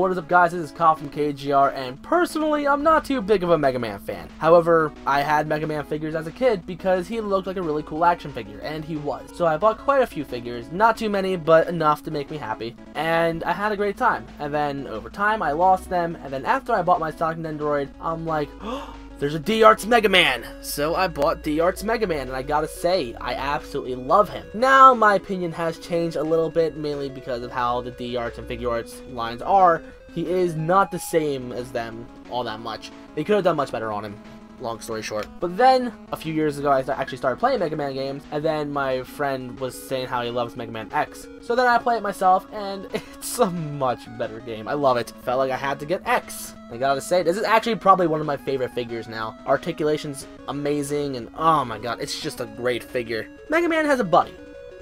What is up, guys? This is Kyle from KGR, and personally, I'm not too big of a Mega Man fan. However, I had Mega Man figures as a kid because he looked like a really cool action figure, and he was. So I bought quite a few figures, not too many, but enough to make me happy, and I had a great time. And then over time, I lost them, and then after I bought my stocking Nendoroid, I'm like, oh, there's a D-Arts Mega Man! So I bought D-Arts Mega Man, and I gotta say, I absolutely love him. Now, my opinion has changed a little bit, mainly because of how the D-Arts and Figuarts lines are. He is not the same as them all that much. They could have done much better on him. Long story short. But then, a few years ago, I actually started playing Mega Man games, and then my friend was saying how he loves Mega Man X. So then I play it myself, and it's a much better game. I love it. Felt like I had to get X. I gotta say, this is actually probably one of my favorite figures now. Articulation's amazing, and oh my god, it's just a great figure. Mega Man has a buddy.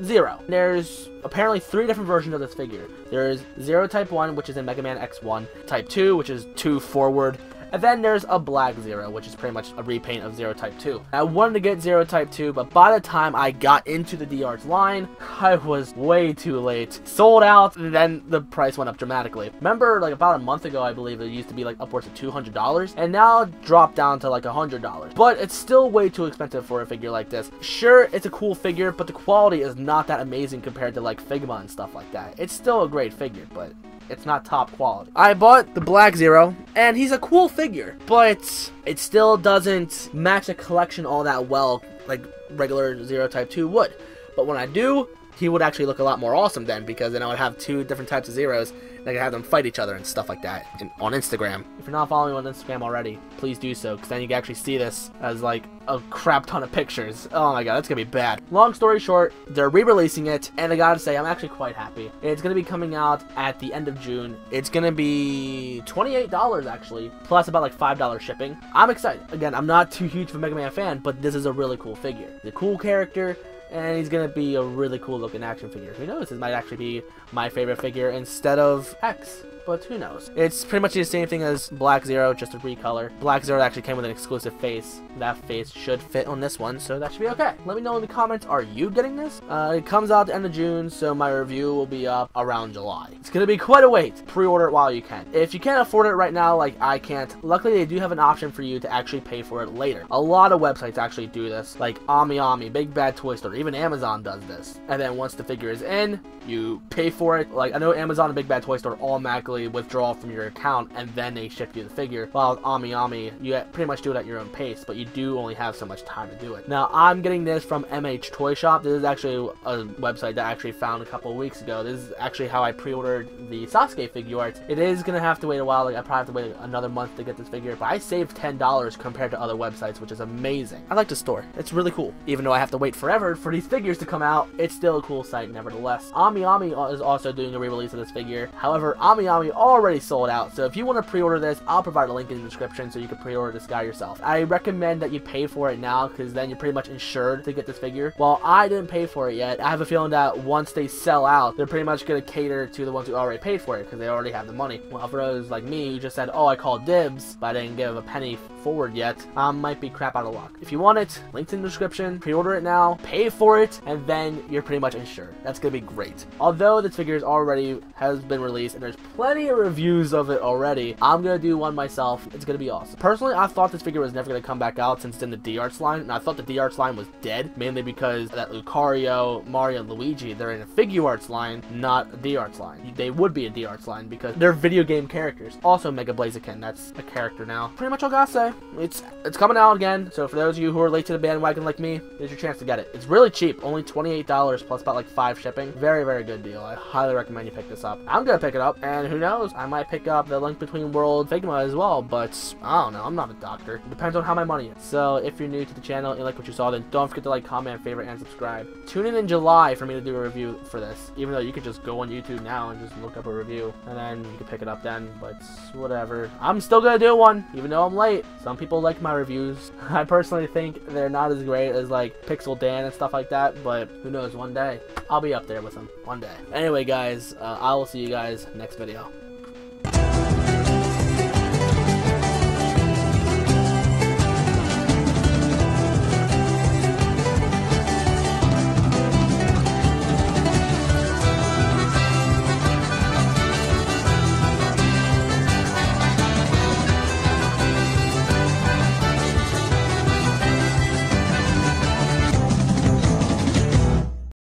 Zero. There's apparently 3 different versions of this figure. There's Zero Type 1, which is in Mega Man X1, Type 2, which is 2 forward, and then there's a Black Zero, which is pretty much a repaint of Zero Type 2. I wanted to get Zero Type 2, but by the time I got into the D-Arts line, I was way too late. Sold out, and then the price went up dramatically. Remember, like about a month ago, I believe it used to be like upwards of $200, and now it dropped down to like $100. But it's still way too expensive for a figure like this. Sure, it's a cool figure, but the quality is not that amazing compared to like Figma and stuff like that. It's still a great figure, but it's not top quality. I bought the Black Zero, and he's a cool figure, but it still doesn't match a collection all that well like regular Zero Type 2 would. But when I do, he would actually look a lot more awesome then, because then I would have 2 different types of Zeros, and I could have them fight each other and stuff like that on Instagram. If you're not following me on Instagram already, please do so, because then you can actually see this as like a crap ton of pictures. Oh my god, that's gonna be bad. Long story short, they're re-releasing it, and I gotta say, I'm actually quite happy. It's gonna be coming out at the end of June. It's gonna be $28 actually, plus about like $5 shipping. I'm excited. Again, I'm not too huge of a Mega Man fan, but this is a really cool figure. He's a cool character, and he's gonna be a really cool looking action figure. Who knows, this might actually be my favorite figure instead of X, but who knows. It's pretty much the same thing as Black Zero, just a recolor. Black Zero actually came with an exclusive face. That face should fit on this one, so that should be okay. Let me know in the comments, are you getting this? It comes out at the end of June, so my review will be up around July. It's gonna be quite a wait. Pre-order it while you can. If you can't afford it right now, like I can't, luckily they do have an option for you to actually pay for it later. A lot of websites actually do this, like Ami, Big Bad Toy Store, even Amazon does this. And then once the figure is in, you pay for it. Like I know Amazon and Big Bad Toy Store automatically withdraw from your account, and then they ship you the figure. While with Ami, you pretty much do it at your own pace, but you do only have so much time to do it. Now, I'm getting this from MH Toy Shop. This is actually a website that I actually found a couple of weeks ago. This is actually how I pre-ordered the Sasuke Figuarts. It is gonna have to wait a while. Like I probably have to wait another month to get this figure, but I saved $10 compared to other websites, which is amazing. I like the store. It's really cool. Even though I have to wait forever for these figures to come out, it's still a cool site nevertheless. Ami is also doing a re-release of this figure. However, Ami already sold out, so if you want to pre-order this, I'll provide a link in the description so you can pre-order this guy yourself. I recommend that you pay for it now, because then you're pretty much insured to get this figure. While I didn't pay for it yet, I have a feeling that once they sell out, they're pretty much going to cater to the ones who already paid for it, because they already have the money. Well, for those like me who just said, oh, I called dibs, but I didn't give a penny forward yet, might be crap out of luck. If you want it, link's in the description, pre-order it now, pay for it, and then you're pretty much insured. That's going to be great. Although this figure already has been released, and there's plenty of reviews of it already, I'm going to do one myself. It's going to be awesome. Personally, I thought this figure was never going to come back out since it's in the D-Arts line, and I thought the D-Arts line was dead, mainly because that Lucario, Mario, and Luigi, they're in a Figuarts line, not a D-Arts line. They would be a D-Arts line because they're video game characters. Also, Mega Blaziken, that's a character now. Pretty much all I gotta say. It's coming out again, so for those of you who are late to the bandwagon like me, here's your chance to get it. It's really cheap, only $28 plus about like 5 shipping. Very, very good deal. I highly recommend you pick this up. I'm gonna pick it up, and who knows, I might pick up the Link Between World Figma as well, but I don't know, I'm not a doctor. It depends on how my money is. So if you're new to the channel and you like what you saw, then don't forget to like, comment, favorite, and subscribe. Tune in July for me to do a review for this, even though you could just go on YouTube now and just look up a review, and then you can pick it up then, but whatever. I'm still gonna do one, even though I'm late. Some people like my reviews. I personally think they're not as great as like Pixel Dan and stuff like that, but who knows, one day I'll be up there with them. One day. Anyway guys, I will see you guys next video.